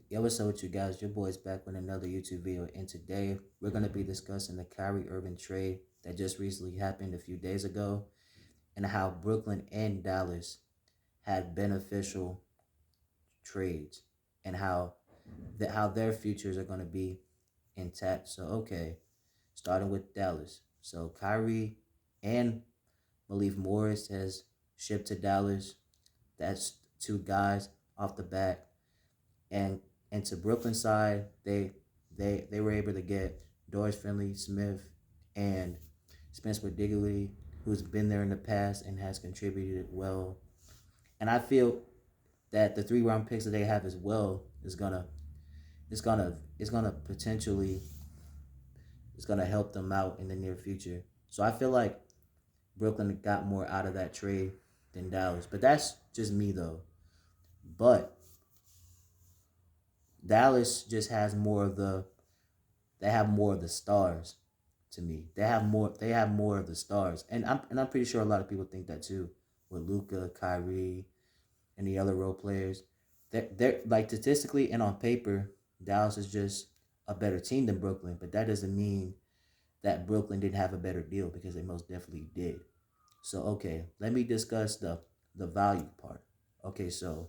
Yo, what's up with you guys? Your boy's back with another YouTube video, and today we're going to be discussing the Kyrie Irving trade that just recently happened a few days ago, and how Brooklyn and Dallas had beneficial trades, and how their futures are going to be intact. So, okay, starting with Dallas. So, Kyrie and Malik Morris has shipped to Dallas. That's two guys off the bat. And to Brooklyn side, they were able to get Doris Finley Smith and Spencer Digley, who's been there in the past and has contributed well. And I feel that the 3 round picks that they have as well is gonna potentially is gonna help them out in the near future. So I feel like Brooklyn got more out of that trade than Dallas. But that's just me though. But Dallas just has more of the they have more of the stars to me. They have more of the stars. And I'm pretty sure a lot of people think that too with Luca, Kyrie, and the other role players. They're like statistically and on paper, Dallas is just a better team than Brooklyn, but that doesn't mean that Brooklyn didn't have a better deal because they most definitely did. So okay, let me discuss the value part. Okay, so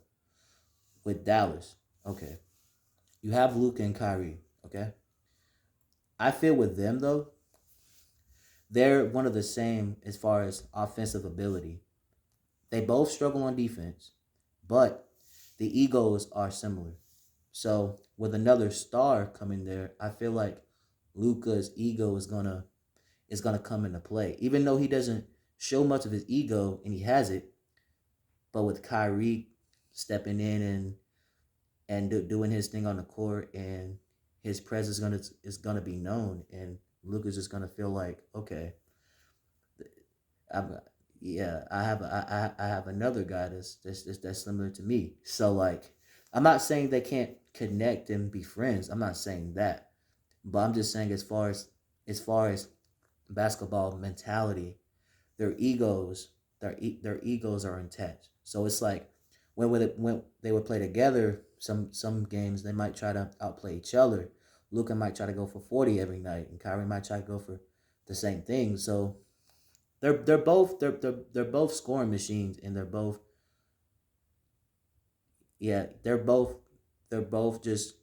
with Dallas, okay, you have Luca and Kyrie. Okay, I feel with them though, they're one of the same as far as offensive ability. They both struggle on defense, but the egos are similar. So with another star coming there, I feel like Luca's ego is gonna come into play. Even though he doesn't show much of his ego and he has it, but with Kyrie stepping in and doing his thing on the court, and his presence is gonna be known, and Luca's just gonna feel like, okay, I'm, yeah, I have another guy that's similar to me. So like, I'm not saying they can't connect and be friends. I'm not saying that, but I'm just saying as far as basketball mentality, their egos their egos are intact. So it's like when they would play together, some games they might try to outplay each other. Luca might try to go for 40 every night, and Kyrie might try to go for the same thing. So they're both scoring machines, and they're both just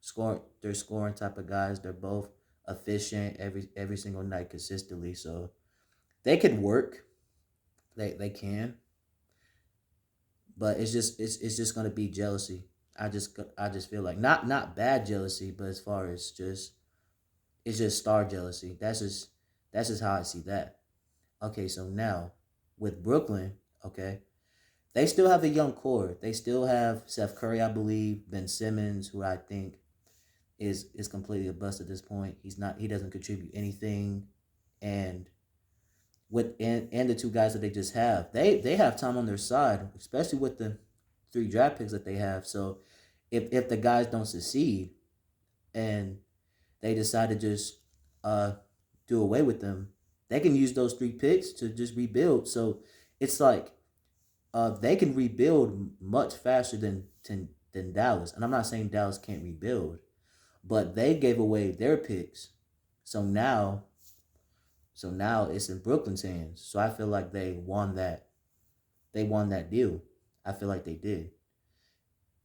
scoring type of guys. They're both efficient every single night consistently. So they could work. They can, but it's just gonna be jealousy. I just feel like not bad jealousy, but as far as just it's just star jealousy. That's just how I see that. Okay, so now with Brooklyn, okay, they still have a young core. They still have Seth Curry, I believe, Ben Simmons, who I think is completely a bust at this point. He doesn't contribute anything, and and the two guys that they just have, they have time on their side, especially with the 3 draft picks that they have. So if the guys don't succeed and they decide to just uh do away with them, they can use those 3 picks to just rebuild. So it's like they can rebuild much faster than Dallas. And I'm not saying Dallas can't rebuild, but they gave away their picks. So now it's in Brooklyn's hands. So I feel like they won that deal. I feel like they did.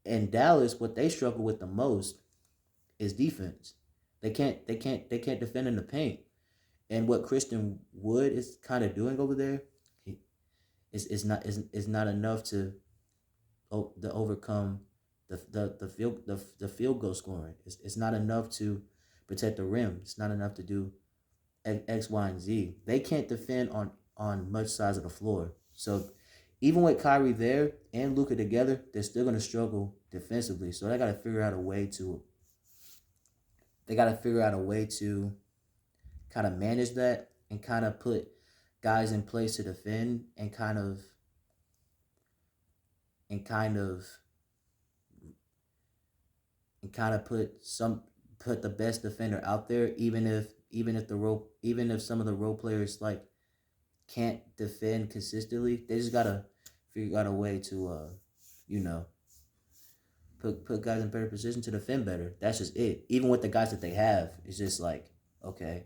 And Dallas, what they struggle with the most is defense. They can't defend in the paint. And what Christian Wood is kind of doing over there is not enough to overcome the field goal scoring. It's not enough to protect the rim. It's not enough to do X, Y, and Z. They can't defend on much sides of the floor. So even with Kyrie there and Luca together, they're still gonna struggle defensively. So they gotta figure out a way to kind of manage that and kind of put guys in place to defend and kind of put the best defender out there, even if some of the role players like can't defend consistently. They just gotta figure out a way to you know put guys in better position to defend better. That's just it. Even with the guys that they have, it's just like, okay,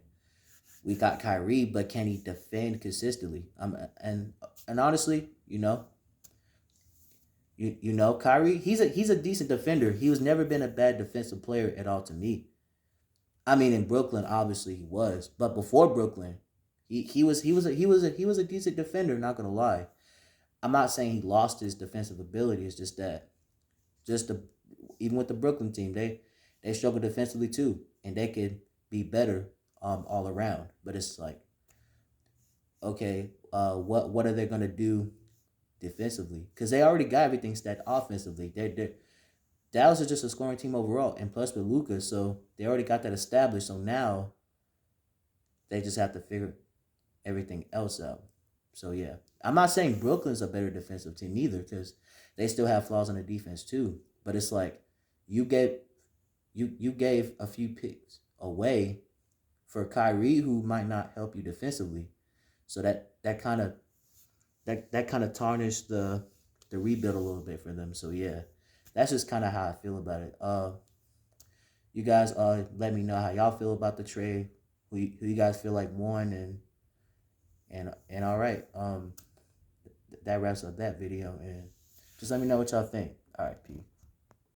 we got Kyrie, but can he defend consistently? And honestly, Kyrie, he's a decent defender. He was never been a bad defensive player at all to me. I mean, in Brooklyn, obviously he was, but before Brooklyn, he was a decent defender. Not gonna lie. I'm not saying he lost his defensive ability. It's just that just the even with the Brooklyn team, they struggle defensively too, and they could be better all around. But it's like, okay, what are they gonna do defensively? Because they already got everything stacked offensively. They Dallas is just a scoring team overall, and plus with Luka, so they already got that established. So now they just have to figure everything else out. So yeah, I'm not saying Brooklyn's a better defensive team either, because they still have flaws on the defense too. But it's like you gave you gave a few picks away for Kyrie, who might not help you defensively. So that kind of tarnished the rebuild a little bit for them. So yeah, that's just kind of how I feel about it. You guys let me know how y'all feel about the trade. Who you guys feel like won, and all right. That wraps up that video, and just let me know what y'all think. All right, P.